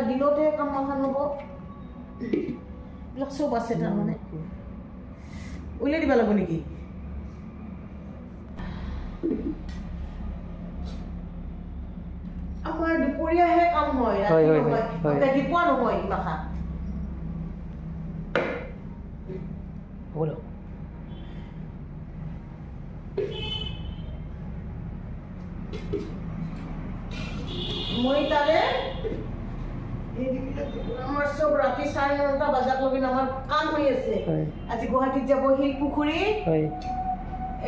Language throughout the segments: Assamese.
দিনতে কাম মাখান হ'ব এইবিলাক চব আছে তাৰমানে উলিয়াই দিব লাগিব নেকি আমাৰ দুপৰীয়াহে কাম হয় ৰাতি নহয় ৰাতিপুৱা নহয় মাখা বলো মই তাৰে আমাৰ সব ৰাতে 9:30 বাজাত লগি আমাৰ কাম হই আছে আজি গুৱাহাটীত যাব হিল পুখুৰী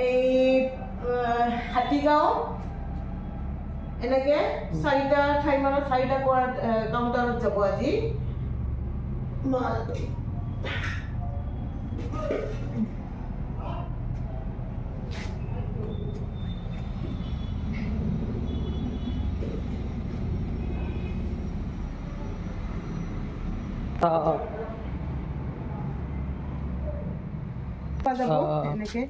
এই হাতীগাঁও এনেকে 4টা ঠাই মানে 4টা কাউন্টাৰত যাব আজি মাল এনেকে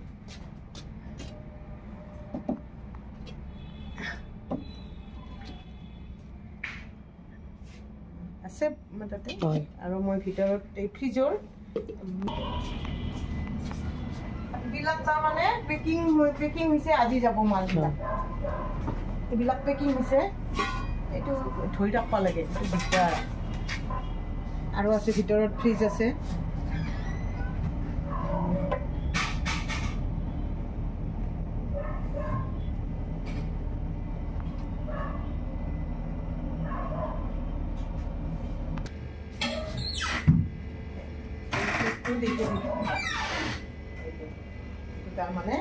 আছে মাতাতে আৰু মই ভিতৰত এই ফ্ৰিজৰ বিলাক তাৰমানে পেকিং হৈছে আজি যাব মাল এইবিলাক পেকিং হৈছে এইটো ধৰি ৰাখবা লাগে এইটো দিগদাৰ আৰু আছে ভিতৰত ফ্ৰিজ আছে তাৰমানে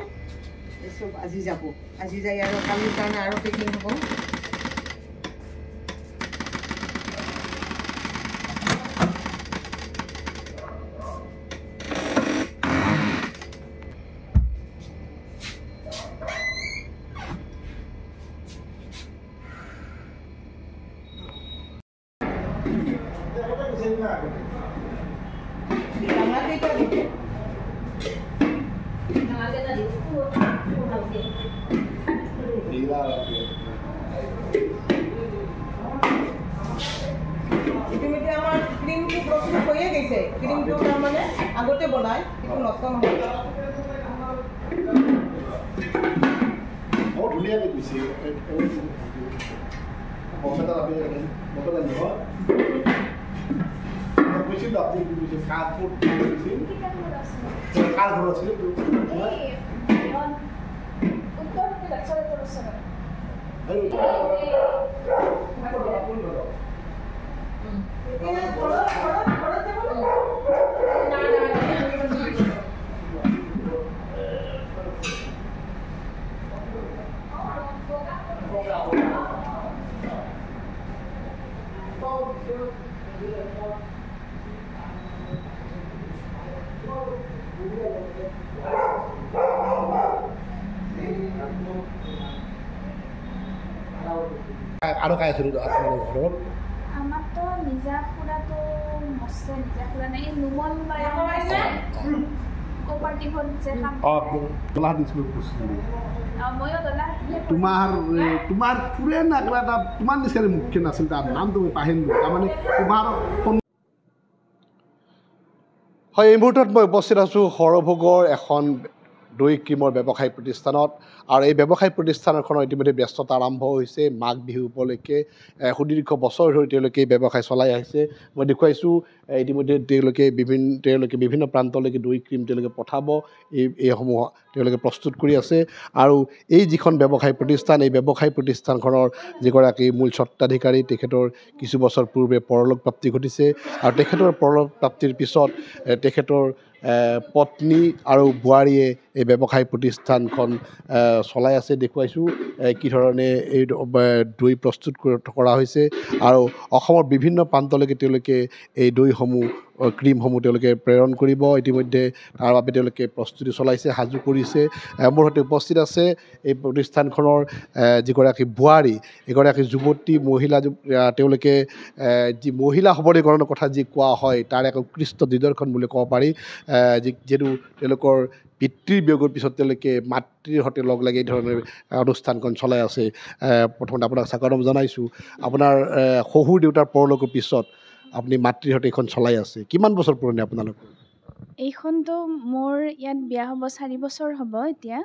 এইসব আজি যাব আজি যাই আৰু কালিৰ কাৰণে আৰু পেকিং হ'ব ইতিমধ্যে আমাৰ ক্ৰীমটো প্ৰস্তুত হৈয়ে গৈছে ক্ৰীমটো তাৰমানে আগতে বনাই কিন্তু নষ্ট নহয় বহুত ধুনীয়াকৈ দিছে মছলা আপুনি মছলা দিব কৈছিল আপুনি কি কৈছে কাঠ ফুট কৈছিল কাঠ ঘৰ আছিল আৰু কাই আছিল আপোনালোকৰ ঘৰত আমার তো নিজা খুড়া তো মস্তে নিজা খুড়া নাই নুমল বাই কোপারেটিভ হচ্ছে কাম দলা দিছিলো কৈছিল ময়ো দলা তোমাৰ পুৰে না কিবা এটা তোমাৰ নিচিনা মুখ্য নাছিল তাৰ নামটো মই পাহৰিলোঁ তাৰমানে তোমাৰ হয় এই মুহূৰ্তত মই উপস্থিত আছোঁ সৰভোগৰ এখন দৈ ক্ৰীমৰ ব্যৱসায়ী প্ৰতিষ্ঠানত আৰু এই ব্যৱসায়ী প্ৰতিষ্ঠানখনৰ ইতিমধ্যে ব্যস্ততা আৰম্ভ হৈছে মাঘ বিহু উপলক্ষে সুদীৰ্ঘ বছৰ ধৰি তেওঁলোকে এই ব্যৱসায় চলাই আহিছে মই দেখুৱাইছোঁ ইতিমধ্যে তেওঁলোকে বিভিন্ন প্ৰান্তলৈকে দৈ ক্ৰীম তেওঁলোকে পঠাব এইসমূহ তেওঁলোকে প্ৰস্তুত কৰি আছে আৰু এই যিখন ব্যৱসায়ী প্ৰতিষ্ঠান এই ব্যৱসায়ী প্ৰতিষ্ঠানখনৰ যিগৰাকী মূল স্বত্বাধিকাৰী তেখেতৰ কিছু বছৰ পূৰ্বে পৰলোক প্ৰাপ্তি ঘটিছে আৰু তেখেতৰ পৰলোক প্ৰাপ্তিৰ পিছত তেখেতৰ পত্নী আৰু বোৱাৰীয়ে এই ব্যৱসায়ী প্ৰতিষ্ঠানখন চলাই আছে দেখুৱাইছোঁ কি ধৰণে এই দৈ প্ৰস্তুত কৰা হৈছে আৰু অসমৰ বিভিন্ন প্ৰান্তলৈকে তেওঁলোকে এই দৈসমূহ ক্ৰীমসমূহ তেওঁলোকে প্ৰেৰণ কৰিব ইতিমধ্যে তাৰ বাবে তেওঁলোকে প্ৰস্তুতি চলাইছে সাজু কৰিছে মোৰ সৈতে উপস্থিত আছে এই প্ৰতিষ্ঠানখনৰ যিগৰাকী বোৱাৰী এগৰাকী যুৱতী মহিলা তেওঁলোকে যি মহিলা সবলীকৰণৰ কথা যি কোৱা হয় তাৰ এক উৎকৃষ্ট নিদৰ্শন বুলি ক'ব পাৰি যিহেতু তেওঁলোকৰ পিতৃৰ বিয়োগৰ পিছত তেওঁলোকে মাতৃৰ সৈতে লগ লাগি এই ধৰণৰ অনুষ্ঠানখন চলাই আছে প্ৰথমতে আপোনাক স্বাগতম জনাইছোঁ আপোনাৰ শহুৰ দেউতাৰ পৰলোকৰ পিছত আপুনি মাতৃৰ সৈতে এইখন চলাই আছে কিমান বছৰ পুৰণি আপোনালোকৰ এইখনতো মোৰ ইয়াত বিয়া হ'ব 4 বছৰ হ'ব এতিয়া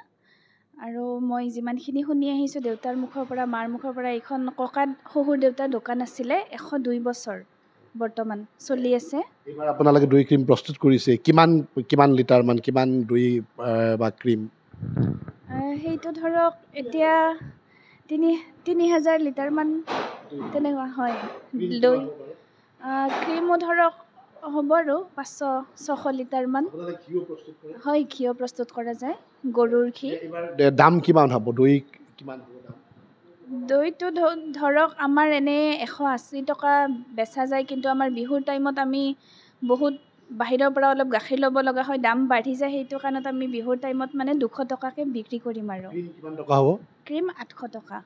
আৰু মই যিমানখিনি শুনি আহিছোঁ দেউতাৰ মুখৰ পৰা মাৰ মুখৰ পৰা এইখন ককা শহুৰ দেউতাৰ দোকান আছিলে 102 বছৰ বৰ্তমান চলি আছে এইবাৰ আপোনালোকে দৈ ক্ৰীম প্ৰস্তুত কৰিছে কিমান লিটাৰ মান কিমান দৈ বা ক্ৰীম সেইটো ধৰক এতিয়া 3000 লিটাৰমান তেনেকুৱা হয় দৈ ক্ৰীমো ধৰক হ'ব আৰু 500-600 লিটাৰমান হয় ঘিও প্ৰস্তুত কৰা যায় গৰুৰ ঘি দাম কিমান হ'ব দৈ কিমান হ'ব দাম দৈটো ধৰক আমাৰ এনে 180 টকা বেচা যায় কিন্তু আমাৰ বিহুৰ টাইমত আমি বহুত বাহিৰৰ পৰা অলপ গাখীৰ ল'ব লগা হয় দাম বাঢ়ি যায় সেইটো কাৰণত আমি বিহুৰ টাইমত মানে 200 টকাকৈ বিক্ৰী কৰিম আৰু কিমান টকা হ'ব ক্ৰীম 800 টকা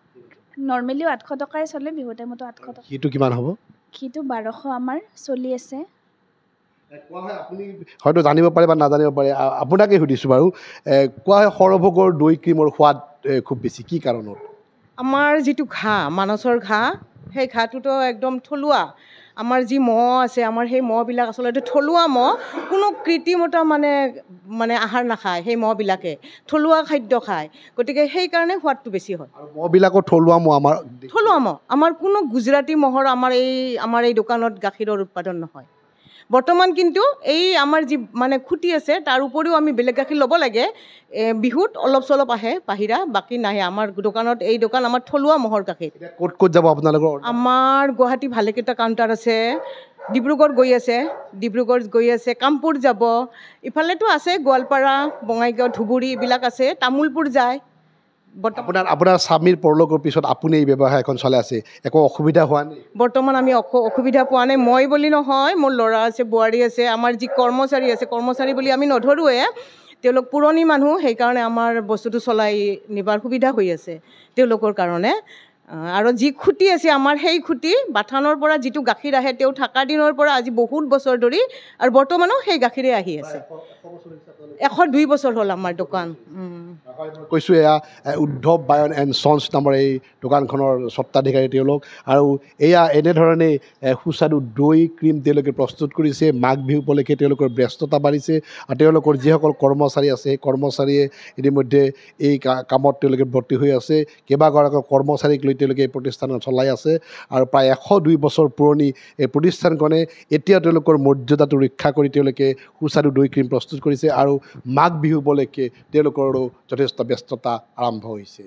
নৰ্মেলিও 800 টকাই চলে বিহুৰ টাইমতো 800 টকা ঘিটো কিমান হ'ব ঘিটো 1200 আমাৰ চলি আছে আপুনি হয়তো জানিব পাৰে বা নাজানিব পাৰে আপোনাকে সুধিছোঁ বাৰু কোৱা হয় সৰভোগৰ দৈ ক্ৰীমৰ সোৱাদ খুব বেছি কি কাৰণত আমাৰ যিটো ঘাঁহ মানসৰ ঘাঁহ সেই ঘাঁহটোতো একদম থলুৱা আমাৰ যি মহ আছে আমাৰ সেই মহবিলাক আচলতে থলুৱা মহ কোনো কৃত্ৰিমতা মানে আহাৰ নাখায় সেই মহবিলাকে থলুৱা খাদ্য খায় গতিকে সেইকাৰণে সোৱাদটো বেছি হয় আৰু মহবিলাকৰ থলুৱা মহ আমাৰ কোনো গুজৰাটী মহৰ আমাৰ এই দোকানত গাখীৰৰ উৎপাদন নহয় বৰ্তমান কিন্তু এই আমাৰ যি মানে খুঁটি আছে তাৰ উপৰিও আমি বেলেগ গাখীৰ ল'ব লাগে বিহুত অলপ চলপ আহে বাহিৰা বাকী নাহে আমাৰ দোকানত এই দোকান আমাৰ থলুৱা মহৰ গাখীৰ ক'ত যাব আপোনালোকৰ আমাৰ গুৱাহাটী ভালেকেইটা কাউণ্টাৰ আছে ডিব্ৰুগড় গৈ আছে কামপুৰ যাব ইফালেতো আছে গোৱালপাৰা বঙাইগাঁও ধুবুৰী এইবিলাক আছে তামোলপুৰ যায় আপোনাৰ স্বামীৰ পৰলোকৰ পিছত আপুনি এই ব্যৱসায় এখন চলাই আছে একো অসুবিধা হোৱা নাই বৰ্তমান আমি অসুবিধা পোৱা নাই মই বুলি নহয় মোৰ ল'ৰা আছে বোৱাৰী আছে আমাৰ যি কৰ্মচাৰী আছে কৰ্মচাৰী বুলি আমি নধৰোৱে তেওঁলোক পুৰণি মানুহ সেইকাৰণে আমাৰ বস্তুটো চলাই নিবাৰ সুবিধা হৈ আছে তেওঁলোকৰ কাৰণে আৰু যি খুঁটি আছে আমাৰ সেই খুঁটি বাথানৰ পৰা যিটো গাখীৰ আহে তেওঁ থকা দিনৰ পৰা আজি বহুত বছৰ ধৰি আৰু বৰ্তমানো সেই গাখীৰে আহি আছে 102 বছৰ হ'ল আমাৰ দোকান কৈছোঁ এয়া উদ্ধৱ বায়ন এণ্ড চন্স নামৰ এই দোকানখনৰ স্বত্বাধিকাৰী তেওঁলোক আৰু এয়া এনেধৰণে সুস্বাদু দৈ ক্ৰীম তেওঁলোকে প্ৰস্তুত কৰিছে মাঘ বিহু উপলক্ষে তেওঁলোকৰ ব্যস্ততা বাঢ়িছে আৰু তেওঁলোকৰ যিসকল কৰ্মচাৰী আছে সেই কৰ্মচাৰীয়ে ইতিমধ্যে এই কামত তেওঁলোকে ভৰ্তি হৈ আছে কেইবাগৰাকী কৰ্মচাৰীক লৈ তেওঁলোকে এই প্ৰতিষ্ঠান চলাই আছে আৰু প্ৰায় 102 বছৰ পুৰণি এই প্ৰতিষ্ঠানখনে এতিয়া তেওঁলোকৰ মৰ্যাদাটো ৰক্ষা কৰি তেওঁলোকে সুস্বাদু দৈ ক্ৰীম প্ৰস্তুত কৰিছে আৰু মাঘ বিহু উপলক্ষে তেওঁলোকৰো যথেষ্ট ব্যস্ততা আৰম্ভ হৈছে